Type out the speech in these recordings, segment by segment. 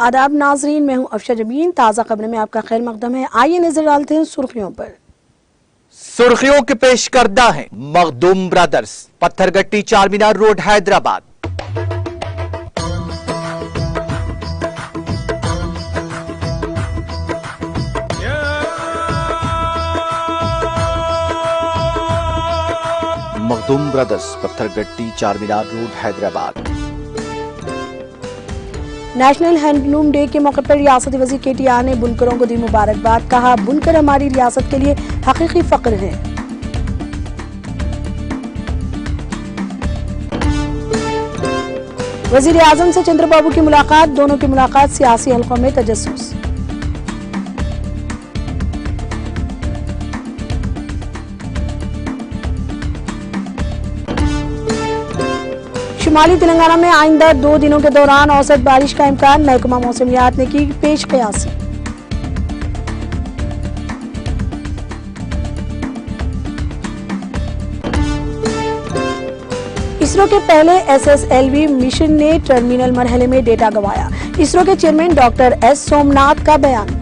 आदाब नाजरीन, मैं हूं अफशा जबीन। ताज़ा खबर में आपका खैर मकदम है। आइए नजर डालते हैं सुर्खियों पर। सुर्खियों के पेश करदा है Makhdoom brothers, Pathergatti Charminar road Hyderabad. Makhdoom brothers, Pathergatti Charminar road Hyderabad. National handloom day के मौके पर रियासती वज़ीर KTR ने बुनकरों को दी मुबारकबाद। कहा, बुनकर हमारी रियासत के लिए हकीकी फख्र हैं। वज़ीर आज़म से चंद्रबाबू की मुलाकात, दोनों की मुलाकात सियासी हलकों में तजस्सुस। शुमाली तेलंगाना में आइंदा 2 दिनों के दौरान औसत बारिश का इम्कान, महकमा मौसमियात ने की पेश क़यासी। इसरो के पहले SSLV मिशन ने टर्मिनल मरहले में डेटा गंवाया। इसरो के चेयरमैन डॉक्टर S सोमनाथ का बयान।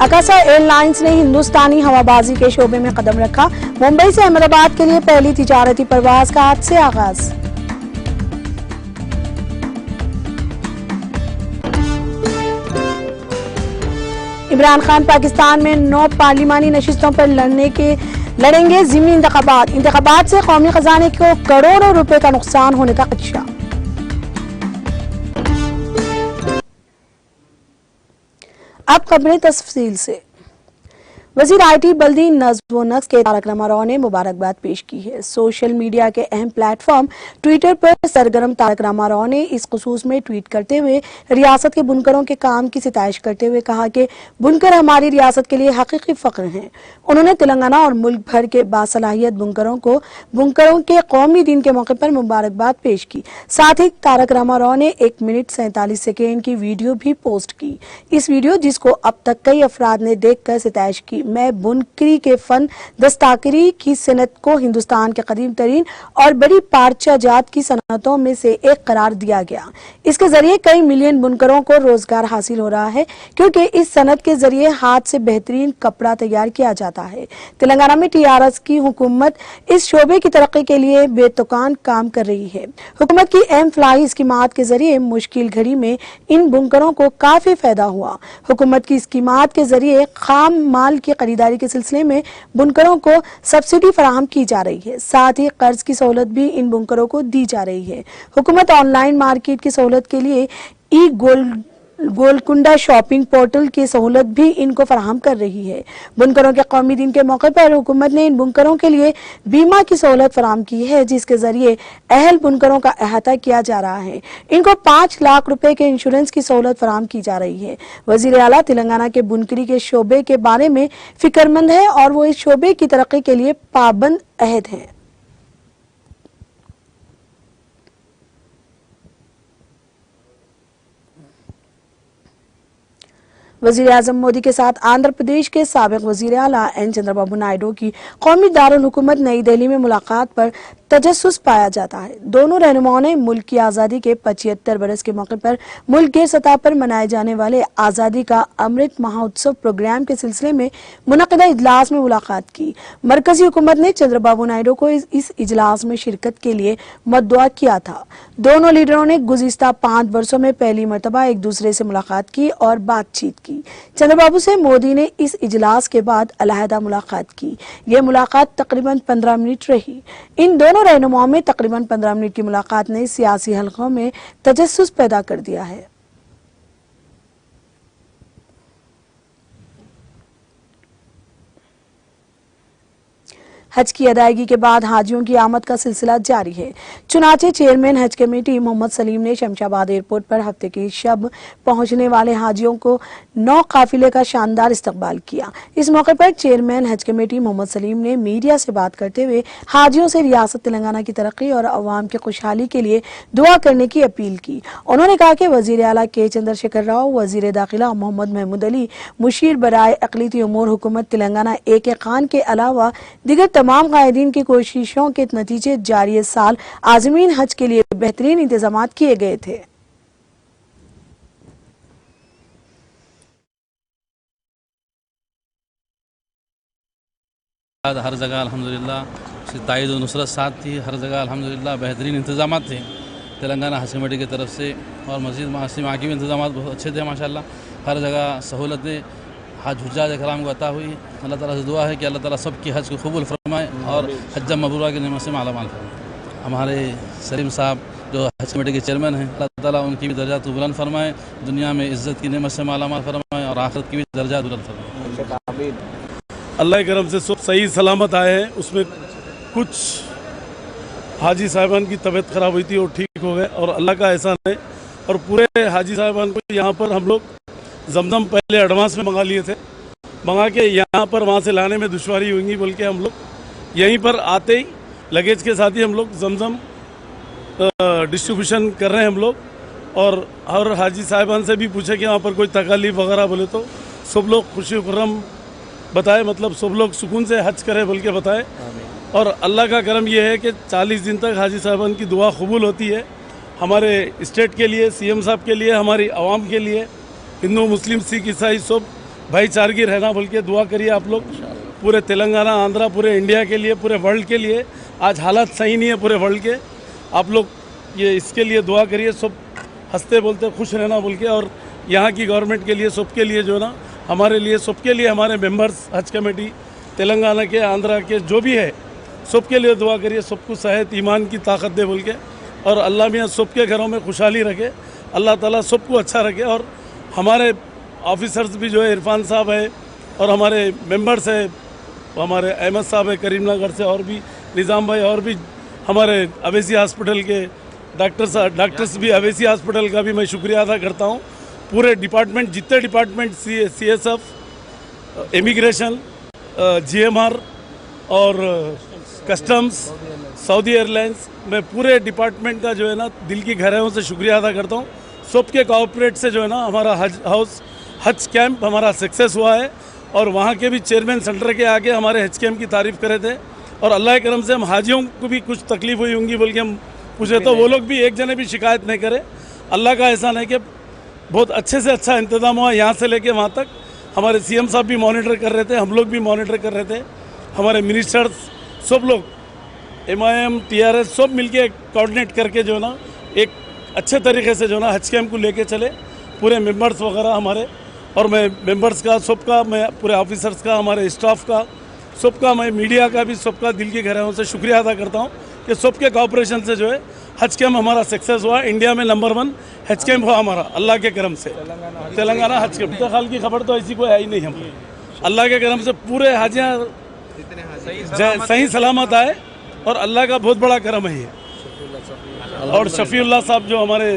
अकासा एयरलाइंस ने हिंदुस्तानी हवाबाजी के शोबे में कदम रखा। मुंबई से अहमदाबाद के लिए पहली तिजारती परवाज का आज से आगाज। इमरान खान पाकिस्तान में 9 पार्लिमानी नशिस्तों पर लड़ेंगे ज़िमनी इंतखाबात से कौमी खजाने को करोड़ों रुपए का नुकसान होने का खदशा। अब खबरें तफसील से। वज़ीर IT बल्दी नज़्म व नक्श के तारक रामाराव ने मुबारकबाद पेश की है। सोशल मीडिया के अहम प्लेटफॉर्म ट्विटर पर सरगर्म तारक रामाराव ने इस खुसूस में ट्वीट करते हुए रियासत के बुनकरों के काम की सिताइश करते हुए कहा कि बुनकर हमारी रियासत के लिए हकीकी फख्र हैं। उन्होंने तेलंगाना और मुल्क भर के बासलाहियत बुनकरों के कौमी दिन के मौके पर मुबारकबाद पेश की। साथ ही तारक रामाराव ने 1 मिनट 47 सेकेंड की वीडियो भी पोस्ट की। इस वीडियो, जिसको अब तक कई अफराद ने देखकर सिताइश की, मैं बुनकरी के फन दस्ताकारी की सनत को हिंदुस्तान के कदीम तरीन और बड़ी पारचा जात की सनतों में से एक करार दिया गया। इसके जरिए कई मिलियन बुनकरों को रोजगार हासिल हो रहा है, क्योंकि इस सनत के जरिए हाथ से बेहतरीन कपड़ा तैयार किया जाता है। तेलंगाना में TRS की हुकूमत इस शोबे की तरक्की के लिए बेतुकान काम कर रही है। हुकूमत की अहम फलाही स्कीमात के जरिए मुश्किल घड़ी में इन बुनकरों को काफी फायदा हुआ। हुकूमत की स्कीमात के जरिए खाम माल की खरीदारी के सिलसिले में बुनकरों को सब्सिडी फराहम की जा रही है। साथ ही कर्ज की सहूलत भी इन बुनकरों को दी जा रही है। हुकूमत ऑनलाइन मार्केट की सहूलत के लिए गोलकुंडा शॉपिंग पोर्टल की सहूलत भी इनको फराहम कर रही है। बुनकरों के कौमी दिन के मौके पर हुकूमत ने इन बुनकरों के लिए बीमा की सहूलत फराहम की है, जिसके जरिए अहल बुनकरों का अहाता किया जा रहा है। इनको 5 लाख रुपए के इंश्योरेंस की सहूलत फराहम की जा रही है। वजीर आला तेलंगाना के बुनकरी के शोबे के बारे में फिक्रमंद है और वो इस शोबे की तरक्की के लिए पाबंद अहद है। वज़ीर आज़म मोदी के साथ आंध्र प्रदेश के साबिक़ वज़ीर आला N चंद्रबाबू नायडू की कौमी दारुल हुकूमत नई दिल्ली में मुलाकात पर तजस्सुस पाया जाता है। दोनों रहनुमाओं ने मुल्क की आज़ादी के 75 बरस के मौके पर मुल्क के सतह पर मनाए जाने वाले आज़ादी का अमृत महोत्सव प्रोग्राम के सिलसिले में मुनक़िदा इजलास में मुलाकात की। मरकजी हुकूमत ने चंद्रबाबू नायडू को इस इजलास में शिरकत के लिए मददुआ किया था। दोनों लीडरों ने गुज़िश्ता 5 वर्षों में पहली मरतबा एक दूसरे से मुलाकात की और बातचीत की। चंद्रबाबू से मोदी ने इस इजलास के बाद अलहदा मुलाकात की। यह मुलाकात तकरीबन 15 मिनट रही। इन दोनों रहनुमाओं में तकरीबन 15 मिनट की मुलाकात ने सियासी हलकों में तजस्सुस पैदा कर दिया है। हज की अदायगी के बाद हाजियों की आमद का सिलसिला जारी है। चुनाचे चेयरमैन हज कमेटी मोहम्मद सलीम ने शमशाबाद एयरपोर्ट पर हफ्ते की शब पहुंचने वाले हाजियों को 9 काफिले का शानदार इस्तकबाल किया। इस मौके पर चेयरमैन हज कमेटी मोहम्मद सलीम ने मीडिया से बात करते हुए हाजियों से रियासत तेलंगाना की तरक्की और अवाम की खुशहाली के लिए दुआ करने की अपील की। उन्होंने कहा कि वजीर आला के चंद्रशेखर राव, वजीर दाखिला मोहम्मद महमूद अली, मुशीर बराए अक़लीती उमूर हुकूमत तेलंगाना AK खान के अलावा दिगर तमाम कायदीन की कोशिशों के नतीजे जारी साल आज़मीन हज के लिए बेहतरीन इंतजामात किए गए थे। हर जगह अल्हम्दुलिल्लाह उसकी ताईद और नुसरत साथ थी। हर जगह अल्हम्दुलिल्लाह बेहतरीन इंतजामात थे तेलंगाना हज कमेटी की तरफ से, और मस्जिद माँ के भी इंतजामात बहुत अच्छे थे माशाल्लाह। हर जगह सहूलतें हज हुज्जाज कराम को अता हुई। अल्लाह ताला से दुआ है कि अल्लाह ताला सबकी हज को कबूल फरमाए और हज मबरूरा की नेमत से मालामाल फरमाए। हमारे सलीम साहब जो हज कमेटी के चेयरमैन हैं, अल्लाह ताला उनकी भी दर्जात को बुलंद फरमाए, दुनिया में इज़्ज़त की नेमत से मालामाल फरमाए और आखिरत की भी दर्जात बुलंद फरमाए। अल्लाह के करम से सब सही सलामत आए हैं। उसमें कुछ हाजी साहिबान की तबीयत ख़राब हुई थी और ठीक हो गए, और अल्लाह का एहसान है। और पूरे हाजी साहिबान को यहाँ पर हम लोग जमजम पहले एडवांस में मंगा लिए थे, मंगा के यहाँ पर वहाँ से लाने में दुश्वारी होंगी बोल के हम लोग यहीं पर आते ही लगेज के साथ ही हम लोग जमजम डिस्ट्रीब्यूशन कर रहे हैं हम लोग। और हाजी साहिबान से भी पूछे कि वहाँ पर कोई तकलीफ वगैरह बोले तो सब लोग खुशी खुर्रम बताए, मतलब सब लोग सुकून से हज करे बोल के बताए। और अल्लाह का करम ये है कि 40 दिन तक हाजी साहबान की दुआ कबूल होती है। हमारे स्टेट के लिए, सीएम साहब के लिए, हमारी आवाम के लिए, हिंदू मुस्लिम सिख ईसाई सब भाईचारगी रहना बोल के दुआ करिए आप लोग। पूरे तेलंगाना, आंध्रा, पूरे इंडिया के लिए, पूरे वर्ल्ड के लिए आज हालात सही नहीं है पूरे वर्ल्ड के। आप लोग ये इसके लिए दुआ करिए, सब हंसते बोलते खुश रहना बोल के। और यहाँ की गवर्नमेंट के लिए, सबके लिए जो ना, हमारे लिए, सबके लिए, हमारे मेंबर्स हज कमेटी तेलंगाना के, आंध्रा के जो भी है, सबके लिए दुआ करिए, सबको सेहत ईमान की ताकत दे बोल के। और अल्लाह मियाँ सबके घरों में खुशहाली रखे, अल्लाह ताला सबको अच्छा रखे। और हमारे ऑफिसर्स भी जो है, इरफान साहब है और हमारे मेंबर्स है, हमारे अहमद साहब है करीमनगर से, और भी निज़ाम भाई, और भी हमारे अवेसी हॉस्पिटल के डॉक्टर्स भी, अवेसी हॉस्पिटल का भी मैं शुक्रिया अदा करता हूँ। पूरे डिपार्टमेंट, जितने डिपार्टमेंट, CSF, इमिग्रेशन, GMR और कस्टम्स, सऊदी एयरलाइंस, मैं पूरे डिपार्टमेंट का जो है ना दिल की गहराइयों से शुक्रिया अदा करता हूँ। सबके कोऑपरेट से जो है ना हमारा हज कैंप हमारा सक्सेस हुआ है। और वहाँ के भी चेयरमैन सेंटर के आके हमारे हज कैंप की तारीफ़ करे थे। और अल्लाह के करम से हम हाजियों को भी कुछ तकलीफ हुई होंगी बोल के हम पूछे तो वो लोग भी एक जने भी शिकायत नहीं करे। अल्लाह का एहसान है कि बहुत अच्छे से अच्छा इंतज़ाम हुआ, यहाँ से लेके वहाँ तक। हमारे सीएम साहब भी मॉनिटर कर रहे थे, हम लोग भी मॉनिटर कर रहे थे, हमारे मिनिस्टर्स सब लोग, MIM, TRS सब मिलके कोऑर्डिनेट करके जो है ना एक अच्छे तरीके से जो है ना हज कैंप को लेके चले, पूरे मेंबर्स वगैरह हमारे। और मैं मेंबर्स का सबका, मैं पूरे ऑफिसर्स का, हमारे स्टाफ का, सबका, मैं मीडिया का भी सबका दिल की गहराइयों से शुक्रिया अदा करता हूँ कि सबके कोऑपरेशन से जो है हज कैंप हमारा सक्सेस हुआ। इंडिया में नंबर 1 हज कैंप हुआ हमारा अल्लाह के करम से। तेलंगाना हज कैंप इंतकाल की खबर तो ऐसी कोई है ही नहीं। हम अल्लाह के करम से पूरे हाजियाँ सही सलामत आए और अल्लाह का बहुत बड़ा करम है ये। और शफीउल्लाह साहब जो हमारे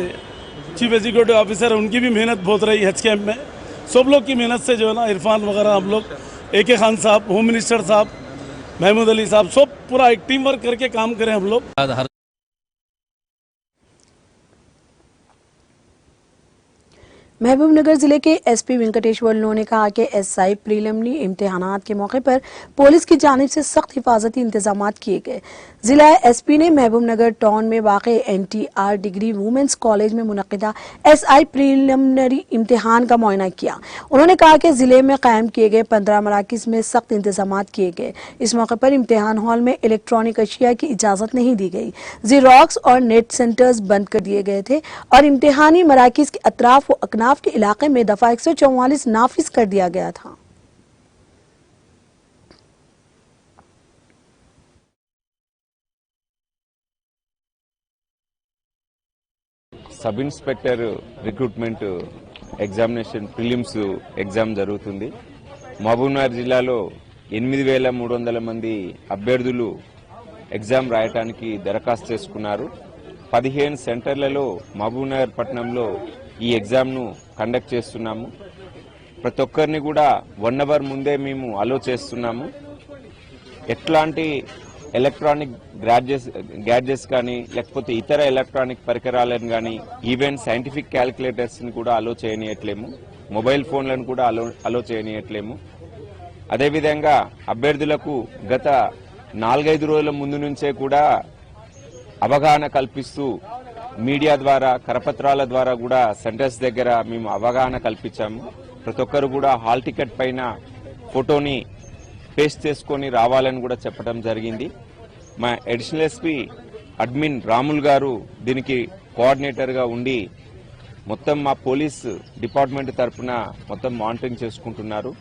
चीफ एग्जीक्यूटिव ऑफिसर हैं, उनकी भी मेहनत बहुत रही हज कैंप में। सब लोग की मेहनत से जो है ना, इरफान वगैरह, हम लोग, AK खान साहब, होम मिनिस्टर साहब, महमूद अली साहब, सब पूरा एक टीम वर्क करके काम करें हम लोग। महबूबनगर जिले के SP वेंकटेश्वर लो ने कहा कि SI प्रीलिमिनरी इम्तिहानात के मौके पर पुलिस की जानिब से सख्त हिफाजती इंतजामात किए गए। जिला SP ने महबूबनगर टाउन में वाक़े NTR डिग्री वुमेंस कॉलेज में मुनक़िदा SI प्रीलिमिनरी इम्तिहान का मुआयना किया। उन्होंने कहा कि जिले में कायम किए गए 15 मराकिज़ में सख्त इंतजामात किए गए। इस मौके पर इम्तिहान हॉल में इलेक्ट्रॉनिक अशिया की इजाज़त नहीं दी गई, ज़ेरॉक्स और नेट सेंटर्स बंद कर दिए गए थे और इम्तिहानी मराकिज़ के अतराफ व अकनाफ के इलाके में दफा 144 नाफिज कर दिया गया था। Sub inspector recruitment examination prelims exam జరుగుతుంది. మహబూబ్నగర్ జిల్లాలో 8,300 మంది అభ్యర్థులు ఎగ్జామ్ రాయడానికి దరఖాస్తు చేసుకున్నారు. 15 సెంటర్లలో మహబూబ్నగర్ పట్టణంలో ఈ ఎగ్జామ్ను కండక్ట్ చేస్తున్నాము. ప్రతి ఒక్కరిని కూడా 1 అవర్ ముందే మేము అలో చేస్తున్నాము. ఎట్లాంటి ఎలక్ట్రానిక్ గ్యాడ్జెట్స్ కానీ లేకపోతే ఇతర ఎలక్ట్రానిక్ పరికరాలను కానీ ఈవెన్ సైంటిఫిక్ క్యాలిక్యులేటర్స్ని కూడా అలో చేయనీయట్లేము. మొబైల్ ఫోన్లను కూడా అలో చేయనీయట్లేము. అదేవిధంగా అభ్యర్థులకు గత 4-5 రోజుల ముందు నుంచే కూడా అవగాహన కల్పిస్తూ మీడియా ద్వారా కరపత్రాల ద్వారా కూడా సెంటర్స్ దగ్గర మేము అవగాహన కల్పించాము. ప్రతి ఒక్కరు కూడా హాల్ టికెట్ పైన ఫోటోని పేస్ట్ చేసుకొని రావాలని కూడా చెప్పడం జరిగింది. మా అడిషనల్ ఎస్పీ అడ్మిన్ రాముల్ గారు దీనికి కోఆర్డినేటర్ గా ఉండి మొత్తం మా పోలీస్ డిపార్ట్మెంట్ తరఫున మొత్తం మానిటరింగ్ చేసుకుంటున్నారు.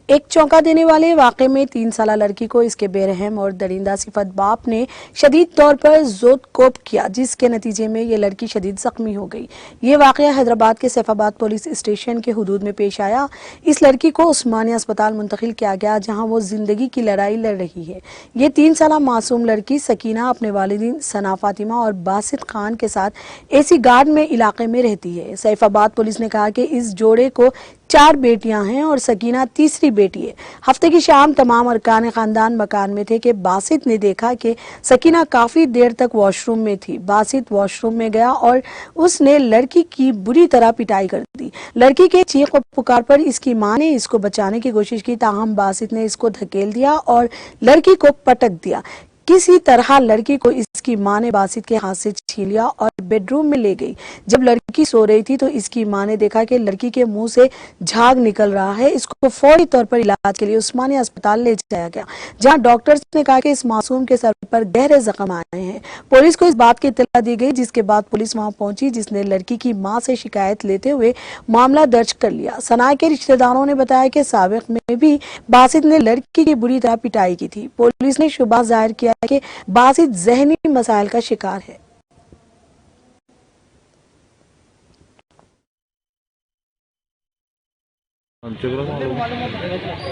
एक चौंका देने वाले वाकये में 3 साला लड़की को इसके बेरहम और दरिंदा सिफत बाप ने शदीद तौर पर जोत-कोप किया, जिसके नतीजे में ये लड़की शदीद जख्मी हो गई। ये वाकया हैदराबाद के सैफाबाद पुलिस स्टेशन के हुदूद में पेश आया। इस लड़की को उस्मानिया अस्पताल मुंतकिल किया गया, जहां वो जिंदगी की लड़ाई लड़ रही है। ये 3 साला मासूम लड़की सकीना अपने वालिदीन सना फातिमा और बासित खान के साथ एसी गार्ड में इलाके में रहती है। सैफाबाद पुलिस ने कहा कि इस जोड़े को 4 बेटियां हैं और सकीना तीसरी बेटी है। हफ्ते की शाम तमाम अरकान खानदान मकान में थे कि बासित ने देखा कि सकीना काफी देर तक वॉशरूम में थी। बासित वॉशरूम में गया और उसने लड़की की बुरी तरह पिटाई कर दी। लड़की के चीख और पुकार पर इसकी मां ने इसको बचाने की कोशिश की, ताहम बासित ने इसको धकेल दिया और लड़की को पटक दिया। किसी तरह लड़की को इसकी मां ने बासित के हाथ से छीन लिया और बेडरूम में ले गई। जब लड़की सो रही थी तो इसकी मां ने देखा कि लड़की के मुंह से झाग निकल रहा है। इसको फौरी तौर पर इलाज के लिए उस्मानिया अस्पताल ले जाया गया, जहां डॉक्टर्स ने कहा कि इस मासूम के सर पर गहरे जख्म आए हैं। पुलिस को इस बात की इत्तला दी गई, जिसके बाद पुलिस वहां पहुंची, जिसने लड़की की मां से शिकायत लेते हुए मामला दर्ज कर लिया। सना के रिश्तेदारों ने बताया कि साबिक में भी बासित ने लड़की की बुरी तरह पिटाई की थी। पुलिस ने शुबा जाहिर किया कि बासित जहनी मसाइल का शिकार है।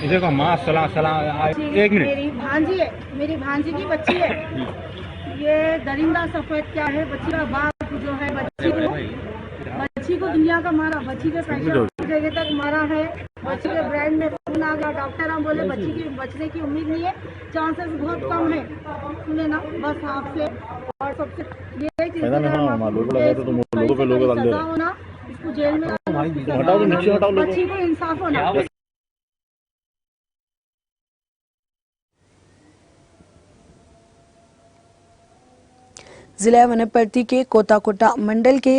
इसे को माँ सलाम एक मिनट। मेरी भांजी की बच्ची है। ये दरिंदा सफेद क्या है, बच्ची का बाप जो है बच्ची को दुनिया का मारा, बच्ची के पैसे जगह तक मारा है। बच्ची के ब्रेन में खून आ गया। डॉक्टर हम बोले बच्ची की बचने की उम्मीद नहीं है, चांसेस बहुत कम है। सुने ना, बस आपसे और सबसे ये सजा होना, इसको जेल में बच्ची को इंसाफ होना। जिला वनपर्ती के कोटाकोटा मंडल के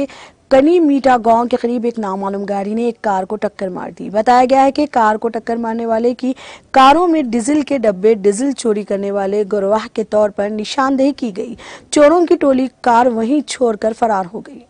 कनी मीटा गांव के करीब एक नामालूम गाड़ी ने एक कार को टक्कर मार दी। बताया गया है कि कार को टक्कर मारने वाले की कारों में डीजल के डब्बे डीजल चोरी करने वाले गिरोह के तौर पर निशानदेही की गई। चोरों की टोली कार वहीं छोड़कर फरार हो गई।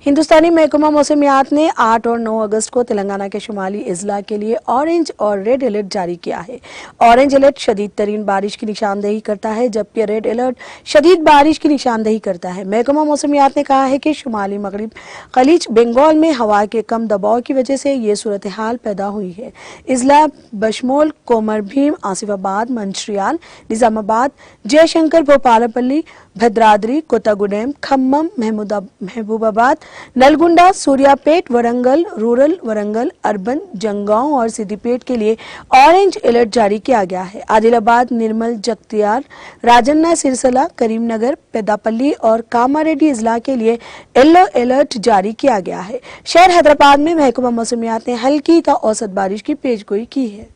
हिंदुस्तानी महकमा मौसमियात ने 8 और 9 अगस्त को तेलंगाना के शुमाली अजला के लिए ऑरेंज और रेड अलर्ट जारी किया है। ऑरेंज अलर्ट शदीद तरीन बारिश की निशानदेही करता है, जबकि रेड अलर्ट शदीद बारिश की निशानदेही करता है। महकमा मौसमियात ने कहा है कि शुमाली मगरिब खलीज बंगाल में हवा के कम दबाव की वजह से ये सूरत हाल पैदा हुई है। अजला बशमोल कोमर भीम, आसिफाबाद, मंचिर्याल, निजामाबाद, जयशंकर, भोपालपल्ली, भद्राद्री, कोतागुडेम, खम्मम, महबूबाबाद, नलगुंडा, सूर्यापेट, वरंगल, रूरल वरंगल, अर्बन, जंगांव और सिद्दीपेट के लिए ऑरेंज अलर्ट जारी किया गया है। आदिलाबाद, निर्मल, जगतियाल, राजन्ना, सिरसला, करीमनगर, पेदापल्ली और कामारेड्डी अजला के लिए येलो अलर्ट जारी किया गया है। शहर हैदराबाद में महकमा मौसमियात ने हल्की ता औसत बारिश की पेशगोई की है।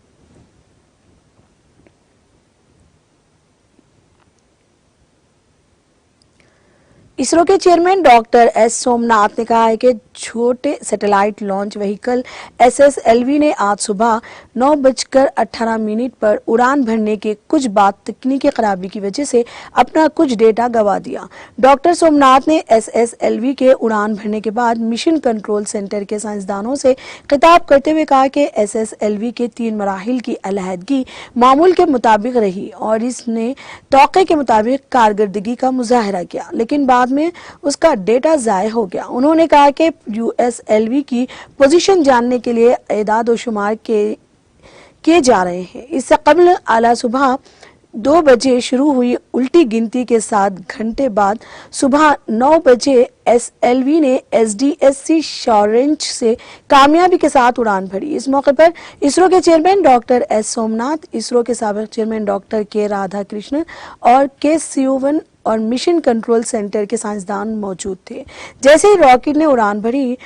इसरो के चेयरमैन डॉक्टर एस सोमनाथ ने कहा है कि छोटे सैटेलाइट लॉन्च व्हीकल SSLV ने आज सुबह 9:18 पर उड़ान भरने के कुछ बाद तकनीकी खराबी की वजह से अपना कुछ डेटा गंवा दिया। डॉक्टर सोमनाथ ने SSLV के उड़ान भरने के बाद मिशन कंट्रोल सेंटर के साइंसदानों से खिताब करते हुए कहा कि SSLV के 3 मराहिल की अलहदगी मामूल के मुताबिक रही और इसने तौक़े के मुताबिक कारकर्दगी का मुजाहरा किया, लेकिन बाद में उसका डेटा ज़ाय हो गया। उन्होंने कहा कि USLV की पोजीशन जानने के लिए एदाद व शुमार किए जा रहे हैं। इससे कबल आला सुबह 2 बजे शुरू हुई उल्टी गिनती के 7 घंटे बाद सुबह 9 बजे SLV ने SDSC शॉरेंज से कामयाबी के साथ उड़ान भरी। इस मौके पर इसरो के chairman doctor S Somnath, ISRO के साबिक चेयरमैन डॉक्टर K राधाकृष्णन और K सियोवन और मिशन कंट्रोल सेंटर के साइंसदान मौजूद थे। जैसे ही रॉकेट ने उड़ान भरी,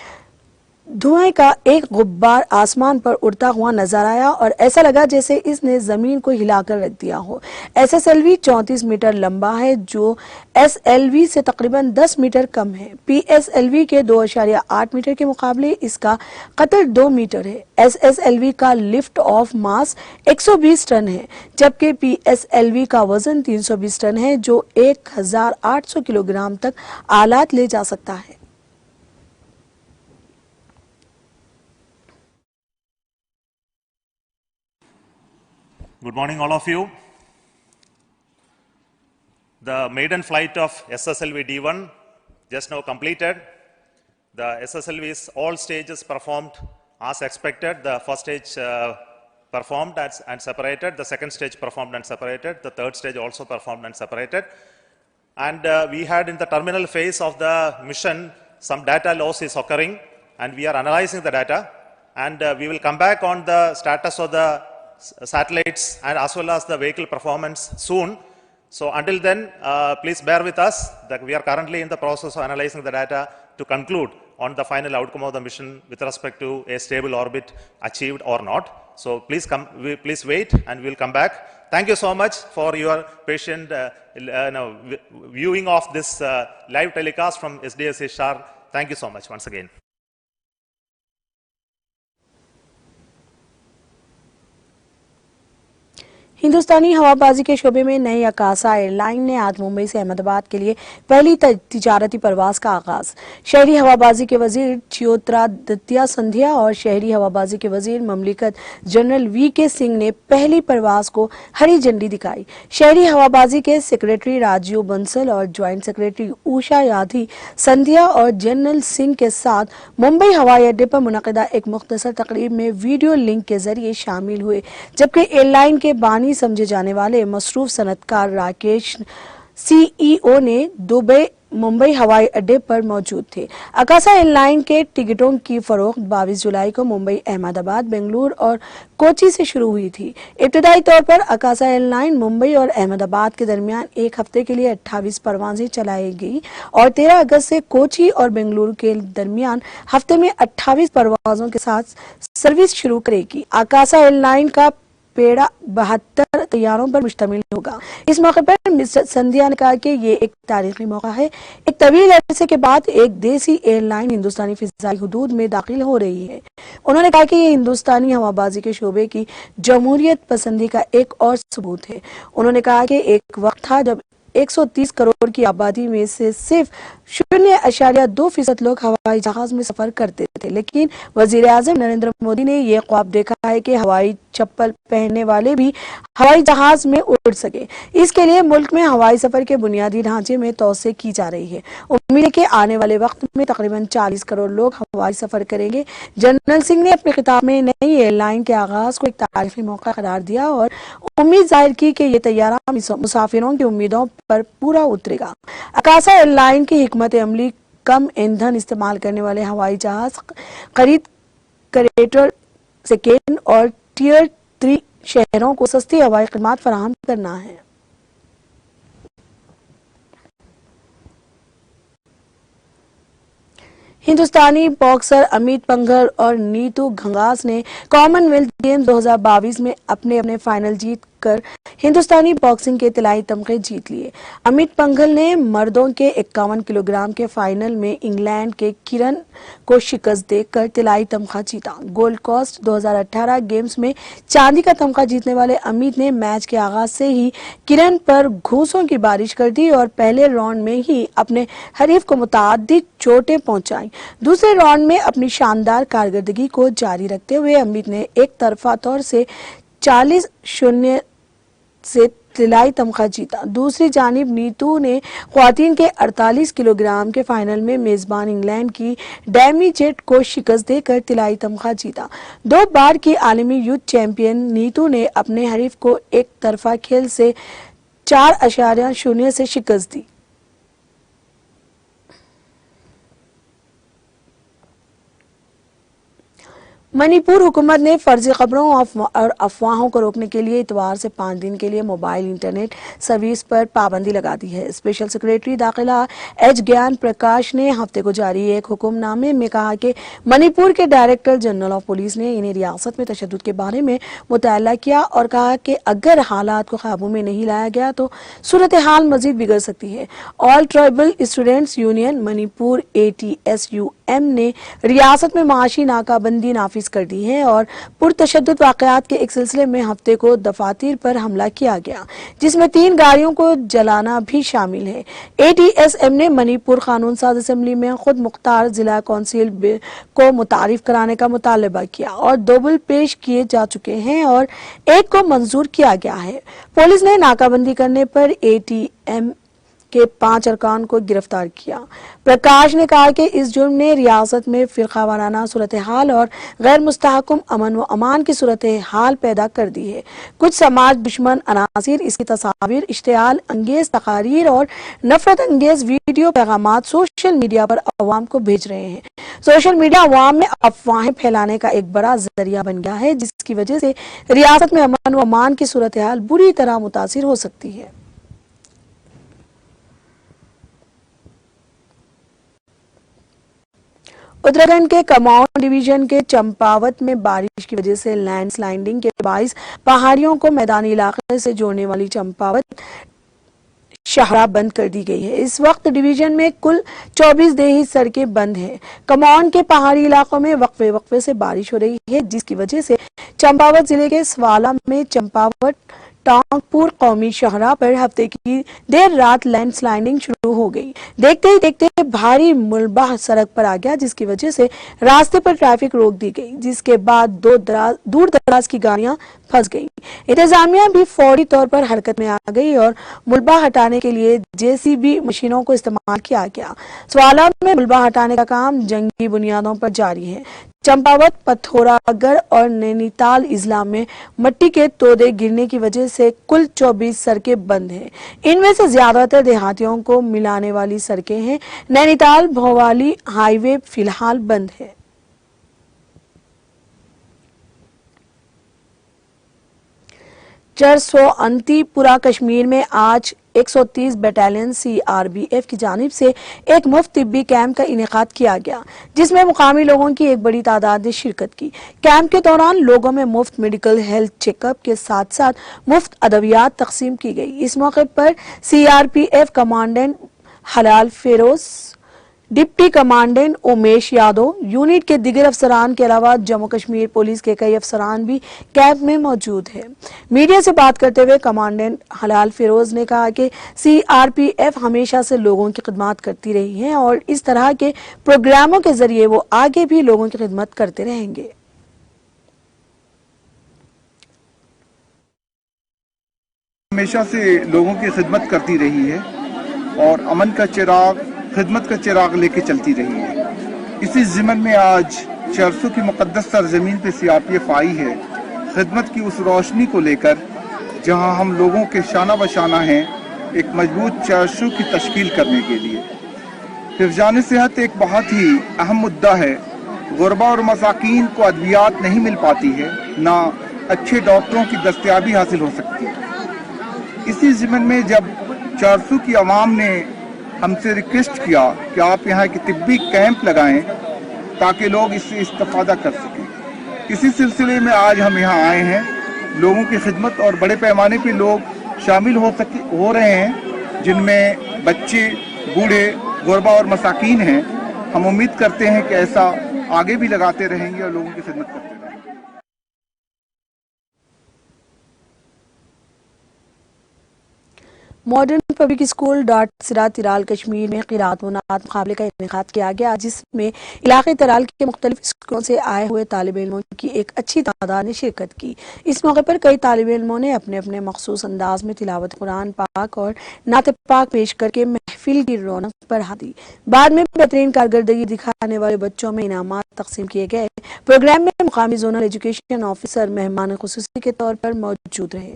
धुएं का एक गुब्बार आसमान पर उड़ता हुआ नजर आया और ऐसा लगा जैसे इसने जमीन को हिलाकर रख दिया हो। SSLV 34 मीटर लंबा है, जो SLV से तकरीबन 10 मीटर कम है। PSLV के 2.8 मीटर के मुकाबले इसका कतर 2 मीटर है। SSLV का लिफ्ट ऑफ मास 120 टन है, जबकि PSLV का वजन 320 टन है, जो 1800 किलोग्राम तक आलात ले जा सकता है। Good morning, all of you. The maiden flight of SSLV D1 just now completed. The SSLV's all stages performed as expected. The first stage performed and separated. The second stage performed and separated. The third stage also performed and separated. And we had in the terminal phase of the mission some data loss is occurring, and we are analyzing the data. And we will come back on the status of the satellites and as well as the vehicle performance soon. So until then, please bear with us that we are currently in the process of analyzing the data to conclude on the final outcome of the mission with respect to a stable orbit achieved or not. So please please wait and we will come back. Thank you so much for your patient viewing of this live telecast from SDSC SHAR. Thank you so much once again. हिंदुस्तानी हवाबाजी के शोबे में नई Akasa airline ने आज मुंबई से अहमदाबाद के लिए पहली तिजारती परवाज का आगाज। शहरी हवाबाजी के वजीर ज्योतिरादित्य सिंधिया और शहरी हवाबाजी के वजीर ममलिकत जनरल VK सिंह ने पहली परवाज को हरी झंडी दिखाई। शहरी हवाबाजी के सेक्रेटरी राजीव बंसल और ज्वाइंट सेक्रेटरी उषा याधी सिंधिया और जनरल सिंह के साथ मुंबई हवाई अड्डे पर मुनक़िदा एक मुख्तसर तकरीब में वीडियो लिंक के जरिए शामिल हुए, जबकि एयरलाइन के बानी समझे जाने वाले मसरूफ सनतकार राकेश CEO ने दुबई मुंबई हवाई अड्डे पर मौजूद थे। अकासा एयरलाइन के टिकटों की फरोख्त 22 जुलाई को मुंबई, अहमदाबाद, बेंगलुरु और कोची से शुरू हुई थी। इब्तदाई तौर पर अकासा एयरलाइन मुंबई और अहमदाबाद के दरमियान एक हफ्ते के लिए 28 परवाजें चलाएगी और 13 अगस्त से कोची और बेंगलुरु के दरमियान हफ्ते में 28 परवाजों के साथ सर्विस शुरू करेगी। अकासा एयरलाइन का पेड़ा 72 तैयारों पर मुश्तमिल होगा। इस मौके पर मिस्टर सिंधिया ने कहा कि ये एक तारीखी मौका है। एक तवील अरसे के बाद एक देसी एयरलाइन हिंदुस्तानी फिजाई हुदूद में दाखिल हो रही है। उन्होंने कहा कि ये हिंदुस्तानी हवाबाजी के शोबे की जमहूरियत पसंदी का एक और सबूत है। उन्होंने कहा कि एक वक्त था जब 130 करोड़ की आबादी में से सिर्फ 0.2% लोग हवाई जहाज में सफर करते थे, लेकिन वजीर आजम नरेंद्र मोदी ने यह ख्वाब देखा है कि हवाई चप्पल पहनने वाले भी हवाई जहाज में उड़ सके। इसके लिए मुल्क में हवाई सफर के बुनियादी ढांचे में तोसे की जा रही है। उम्मीद है कि आने वाले वक्त में तकरीबन 40 करोड़ लोग हवाई सफर करेंगे। जनरल सिंह ने अपने खिताब में नई एयरलाइन के आगाज को एक तारीखी मौका करार दिया और उम्मीद जाहिर की कि ये तैयारा मुसाफिरों की उम्मीदों पर पूरा उतरेगा। अकासा एयरलाइन की हिकमत अमली कम ईंधन इस्तेमाल करने वाले हवाई जहाज खरीद करेटर सेकेंड और टियर 3 शहरों को सस्ती हवाई खिदमत फराहम करना है। हिंदुस्तानी बॉक्सर अमित पंघल और नीतू घंगास ने कॉमनवेल्थ गेम्स 2022 में अपने अपने फाइनल जीत कर हिंदुस्तानी बॉक्सिंग के तिलाई तमगे जीत लिए। अमित पंघल ने मर्दों के 51 किलोग्राम के फाइनल में इंग्लैंड के किरण को शिकस्त देकर तिलाई तमगा जीता। गोल्ड कोस्ट 2018 गेम्स में चांदी का तमगा जीतने वाले अमित ने मैच के आगाज से ही किरण पर घूसों की बारिश कर दी और पहले राउंड में ही अपने हरीफ को मुताद्दिद चोटें पहुंचाई। दूसरे राउंड में अपनी शानदार कारकर्दगी को जारी रखते हुए अमित ने एक तरफा तौर से 40-0 से طلائی تمغہ جیتا۔ دوسری جانب نیتو نے خواتین کے 48 کلو گرام کے فائنل میں میزبان انگلینڈ کی ڈیمی جیٹ کو شکست دے کر طلائی تمغہ جیتا۔ 2 بار کی عالمی یوتھ چیمپئن نیتو نے اپنے حریف کو ایک طرفہ کھیل سے 4.0 سے شکست دی۔ منی پور حکومت نے فرضی خبروں اور افواہوں کو روکنے کے لیے اتوار سے 5 دن کے لیے موبائل انٹرنیٹ سروس پر پابندی لگا دی ہے۔ اسپیشل سیکریٹری داخلہ ایچ گیان پرکاش نے ہفتے کو جاری ایک حکم نامے میں کہا کہ منی پور کے ڈائریکٹر جنرل آف پولیس نے انہیں ریاست میں تشدد کے بارے میں مطلع کیا اور کہا کہ اگر حالات کو قابو میں نہیں لایا گیا تو صورتحال مزید بگڑ سکتی ہے۔ آل ٹرائبل اسٹوڈنٹس یونین منی پور ATSUM نے ریاست میں معاشی ناکہ بندی نافذ کر دی ہے اور پرتشدد واقعات کے ایک سلسلے میں ہفتے کو دفاتر پر حملہ کیا گیا، جس میں 3 گاڑیوں کو جلانا بھی شامل ہے۔ ATSM نے منی پور قانون ساز اسمبلی میں خود مختار ضلع کونسل کو متعارف کرانے کا مطالبہ کیا اور 2 بل پیش کیے جا چکے ہیں اور ایک کو منظور کیا گیا ہے۔ پولیس نے ناکہ بندی کرنے پر ATM کے 5 ارکان کو گرفتار کیا۔ پرکاش نے کہا کہ اس جرم نے ریاست میں فرقہ وارانہ صورتحال اور غیر مستحکم امن و امان کی صورتحال پیدا کر دی ہے۔ کچھ سماج دشمن عناصر اس کی تصاویر، اشتعال انگیز تقاریر اور نفرت انگیز ویڈیو پیغامات سوشل میڈیا پر عوام کو بھیج رہے ہیں۔ سوشل میڈیا عوام میں افواہیں پھیلانے کا ایک بڑا ذریعہ بن گیا ہے، جس کی وجہ سے ریاست میں امن و امان کی صورتحال بری طرح متاثر ہو سکتی ہے۔ اتراکھنڈ کے کماؤں ڈویژن کے چمپاوت میں بارش کی وجہ سے لینڈ سلائڈنگ کے باعث پہاڑیوں کو میدانی علاقے سے جوڑنے والی چمپاوت شاہراہ بند کر دی گئی ہے۔ اس وقت ڈویژن میں کل 24 دیہی سڑکیں بند ہیں۔ کماؤں کے پہاڑی علاقوں میں وقفے سے بارش ہو رہی ہے، جس کی وجہ سے چمپاوت ضلع کے سوالا میں چمپاوت ٹانگ پور قومی شاہراہ پر ہفتے کی دیر رات لینڈ سلائڈنگ شروع ہو گئی۔ دیکھتے ہی دیکھتے بھاری ملبہ سڑک پر آ گیا، جس کی وجہ سے راستے پر ٹریفک روک دی گئی، جس کے بعد دور دراز کی گاڑیاں پھنس گئیں۔ انتظامیہ بھی فوری طور پر حرکت میں آ گئی اور ملبہ ہٹانے کے لیے JCB مشینوں کو استعمال کیا گیا۔ سوالا میں ملبہ ہٹانے کا کام جنگی بنیادوں پر جاری ہے۔ چمپاوت، پتھورا گڑھ اور نینی تال اضلاع میں مٹی کے تودے گرنے کی وجہ سے کل 24 سڑکیں بند ہیں۔ ان میں سے زیادہ تر دیہاتیوں کو ملانے والی سڑکیں ہیں۔ نینی تال بھووالی ہائی وے فی الحال بند ہے۔ چرسوانتی پورہ کشمیر میں آج 130 بٹالین CRPF کی جانب سے ایک مفت طبی کیمپ کا انعقاد کیا گیا، جس میں مقامی لوگوں کی ایک بڑی تعداد نے شرکت کی۔ کیمپ کے دوران لوگوں میں مفت میڈیکل ہیلتھ چیک اپ کے ساتھ ساتھ مفت ادویات تقسیم کی گئی۔ اس موقع پر CRPF commandant Hilal Feroz, deputy commandant Umesh Yadav, unit کے دیگر افسران کے علاوہ جموں کشمیر پولیس کے کئی افسران بھی کیمپ میں موجود ہیں۔ میڈیا سے بات کرتے ہوئے کمانڈنٹ ہلال فیروز نے کہا کہ CRPF ہمیشہ سے لوگوں کی خدمات کرتی رہی ہے اور اس طرح کے پروگراموں کے ذریعے وہ آگے بھی لوگوں کی خدمت کرتے رہیں گے۔ ہمیشہ سے لوگوں کی خدمت کرتی رہی ہے اور امن کا چراغ، خدمت کا چراغ لے کے چلتی رہی ہے۔ اسی ضمن میں آج 400 کی مقدس سرزمین پہ CRPF آئی ہے، خدمت کی اس روشنی کو لے کر جہاں ہم لوگوں کے شانہ بشانہ ہیں، ایک مضبوط 400 کی تشکیل کرنے کے لیے۔ حفظان صحت ایک بہت ہی اہم مدعا ہے۔ غربا اور مساکین کو ادویات نہیں مل پاتی ہے، نہ اچھے ڈاکٹروں کی دستیابی حاصل ہو سکتی ہے۔ اسی ضمن میں جب 400 کی عوام نے ہم سے ریکویسٹ کیا کہ آپ یہاں ایک طبی کیمپ لگائیں تاکہ لوگ اس سے استفادہ کر سکیں، اسی سلسلے میں آج ہم یہاں آئے ہیں۔ لوگوں کی خدمت اور بڑے پیمانے پہ لوگ شامل ہو رہے ہیں، جن میں بچے، بوڑھے، غربا اور مساکین ہیں۔ ہم امید کرتے ہیں کہ ایسا آگے بھی لگاتے رہیں گے اور لوگوں کی خدمت کرتے رہیں گے۔ मॉडर्न पब्लिक स्कूल डॉट सिरा तिराल कश्मीर में क़िराअत व नात मुकाबले का इनेकाद किया गया, जिसमें इलाके तिराल के मुख्तलिफ स्कूलों से आए हुए तालिब इल्मों की एक अच्छी तादाद ने शिरकत की। इस मौके पर कई तालिब इल्मों ने अपने अपने मखसूस अंदाज में तिलावत कुरान पाक और नात पाक पेश करके महफिल की रौनक बढ़ा दी। बाद में बेहतरीन कारकर्दगी दिखाने वाले बच्चों में इनामात तकसीम किए गए। प्रोग्राम में मुकामी जोनल एजुकेशन ऑफिसर मेहमान खुसूसी के तौर पर मौजूद रहे।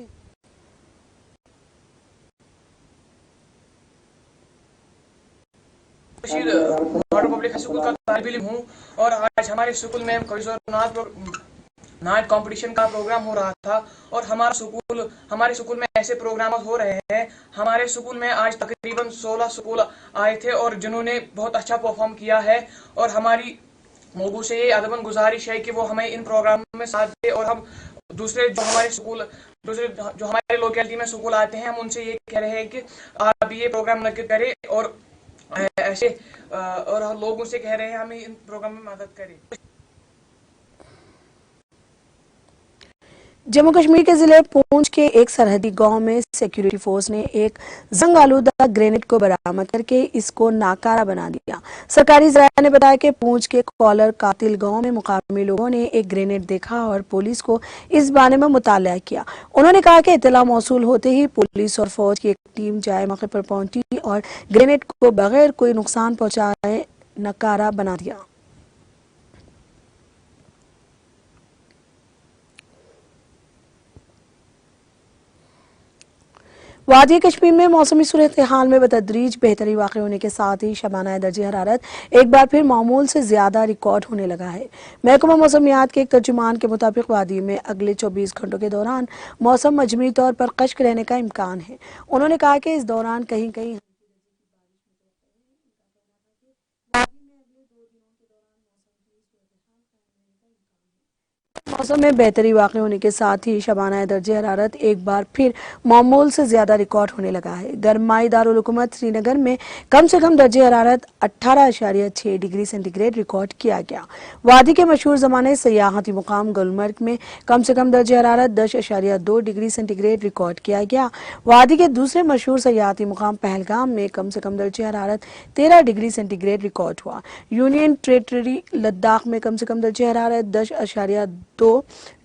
मॉडर्न पब्लिक स्कूल का तालिब इल्म हूँ और आज हमारे स्कूल में कविज़ और नात कंपटीशन का प्रोग्राम हो रहा था और हमारे स्कूल में ऐसे प्रोग्राम हो रहे हैं। हमारे स्कूल में आज तकरीबन 16 स्कूल आए थे और जिन्होंने बहुत अच्छा परफॉर्म किया है और हमारी लोगों से ये अदबन गुजारिश है कि वो हमें इन प्रोग्राम में साथ दे और हम दूसरे जो हमारे लोकेलिटी में स्कूल आते हैं हम उनसे ये कह रहे हैं कि आप ये प्रोग्राम मुनक्किद करें और ऐसे और लोगों से कह रहे हैं हमें इन प्रोग्राम में मदद करें। जम्मू कश्मीर के जिले पूंछ के एक सरहदी गांव में सिक्योरिटी फोर्स ने एक जंग आलूदा ग्रेनेड को बरामद करके इसको नाकारा बना दिया। सरकारी ज़राए ने बताया कि पूंछ के कॉलर कातिल गांव में मुकामी लोगों ने एक ग्रेनेड देखा और पुलिस को इस बारे में मुताला किया। उन्होंने कहा कि इत्तला मौसूल होते ही पुलिस और फौज की एक टीम जाए मौके पर पहुंची और ग्रेनेड को बगैर कोई नुकसान पहुंचाए नाकारा बना दिया। वादी कश्मीर में मौसमी सूरत हाल में बतदरीज बेहतरी वाक़ई होने के साथ ही शबाना दर्जे हरारत एक बार फिर मामूल से ज्यादा रिकॉर्ड होने लगा है। महकमा मौसमियात के एक तर्जुमान के मुताबिक वादी में अगले 24 घंटों के दौरान मौसम मजमूई तौर पर खश्क रहने का इम्कान है। उन्होंने कहा कि इस दौरान कहीं कहीं मौसम में बेहतरी वाक़ई होने के साथ ही शबाना दर्जे हरारत एक बार फिर मामूल से ज्यादा रिकॉर्ड होने लगा है। गरमाई दारुल हुकूमत श्रीनगर में कम से कम दर्जे हरारत 18.6 डिग्री सेंटीग्रेड रिकॉर्ड किया गया। वादी के मशहूर ज़माने सयाहती मुकाम गुलमर्ग में कम से कम दर्जे हरारत 10.2 डिग्री सेंटीग्रेड रिकॉर्ड किया गया। वादी के दूसरे मशहूर सयाहती मुकाम पहलगाम में कम से कम दर्जे हरारत 13 डिग्री सेंटीग्रेड रिकॉर्ड हुआ। यूनियन टेरिटरी लद्दाख में कम से कम दर्जे हरारत 10.2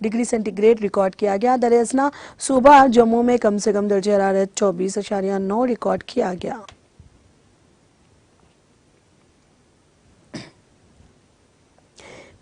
डिग्री सेंटीग्रेड रिकॉर्ड किया गया। दरअसल सूबा जम्मू में कम से कम दर्जे हरारत 24.9 रिकॉर्ड किया गया।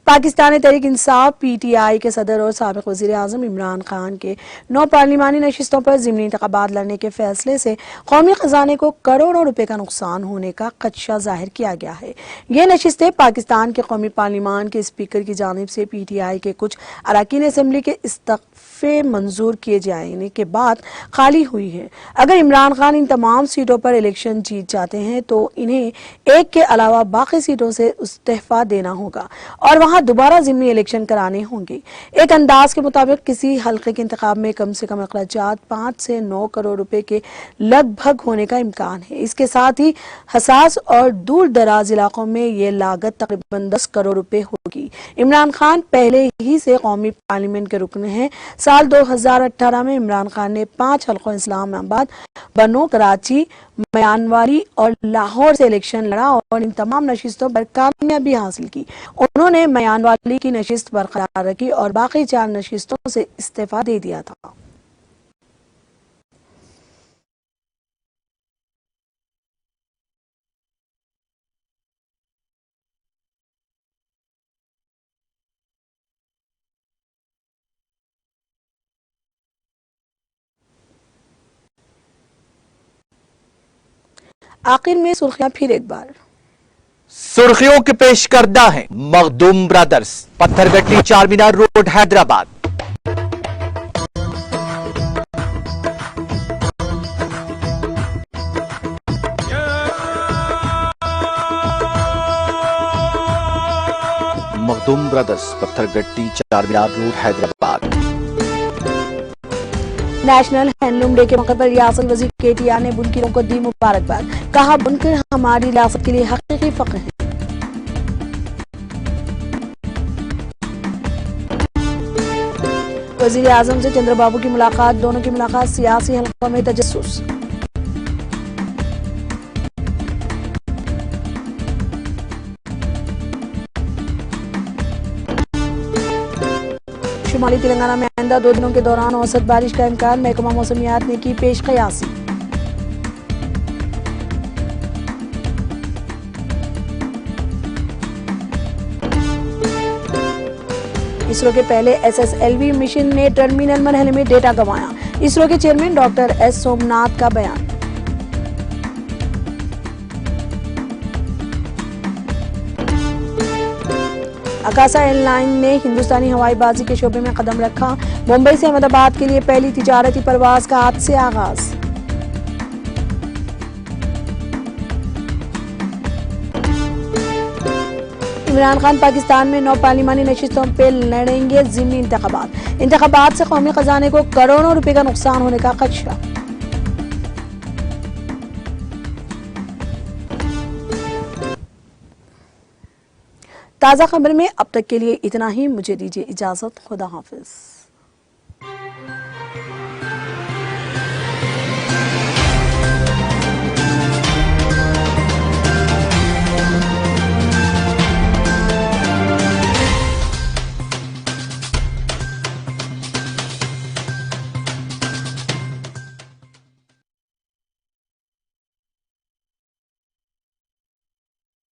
पाकिस्तान तहरीक इंसाफ PTI के सदर और साबिक वज़ीर आज़म इमरान खान के 9 पार्लिमानी नशिस्तों पर ज़िमनी इंतख़ाबात लड़ने के फैसले से कौमी ख़जाने को करोड़ों रुपए का नुकसान होने का खदशा जाहिर किया गया है। ये नशिस्तें पाकिस्तान के कौमी पार्लिमान के स्पीकर की जानिब से PTI के कुछ अरकान असम्बली के इस्तीफ़े मंजूर किए जाने के बाद खाली हुई है। अगर इमरान खान इन तमाम सीटों पर इलेक्शन जीत जाते हैं तो इन्हें एक के अलावा बाकी सीटों से इस्तीफ़ा देना होगा और वहाँ दोबारा ज़िमनी इलेक्शन कराने होंगे। एक अंदाज के मुताबिक किसी हल्के के इंतखाब में कम से कम अखराजात 5 से 9 करोड़ रुपए के लगभग होने का इम्कान है। इसके साथ ही हसास और दूर दराज इलाकों में ये लागत तकरीबन 10 करोड़ रुपए होगी। इमरान खान पहले ही से कौमी पार्लियामेंट के रुकन हैं। साल 2018 में इमरान खान ने 5 हल्कों इस्लामाबाद, बनो, कराची, म्यांवाली और लाहौर से इलेक्शन लड़ा और इन तमाम नशिस्तों पर कामयाबी हासिल की। उन्होंने म्यांवाली की नशिस्त बरकरार रखी और बाकी 4 नशिस्तों से इस्तीफा दे दिया था। आखिर में सुर्खियां फिर एक बार। सुर्खियों के पेश करदा है Makhdoom brothers, Pathergatti, Charminar road, Hyderabad. Makhdoom brothers, Pathergatti, Charminar road, Hyderabad. National handloom day के मौके पर रियासत वजीर KTR ने बुनकरों को दी मुबारकबाद। कहा, बुनकर हमारी रियासत के लिए हकीकी फख्र है। वजीर आजम से चंद्रबाबू की मुलाकात, दोनों की मुलाकात सियासी हलकों में तजस्सुस। शुमाली तेलंगाना में आइंदा 2 दिनों के दौरान औसत बारिश का इम्कान, महकमा मौसमियात ने की पेश कयासी। इसरो के पहले SSLV मिशन ने टर्मिनल मरहले में डेटा गंवाया। इसरो के चेयरमैन डॉक्टर S सोमनाथ का बयान। अकासा एयरलाइन ने हिंदुस्तानी हवाई बाजी के शोबे में कदम रखा। मुंबई से अहमदाबाद के लिए पहली तिजारती परवाज का आज से आगाज। इमरान खान पाकिस्तान में 9 पार्लिमानी नशिस्तों पे लड़ेंगे ज़िमनी इंतखाबात से कौमी खजाने को करोड़ों रुपए का नुकसान होने का खदशा। ताज़ा खबर में अब तक के लिए इतना ही। मुझे दीजिए इजाजत। खुदा हाफिज।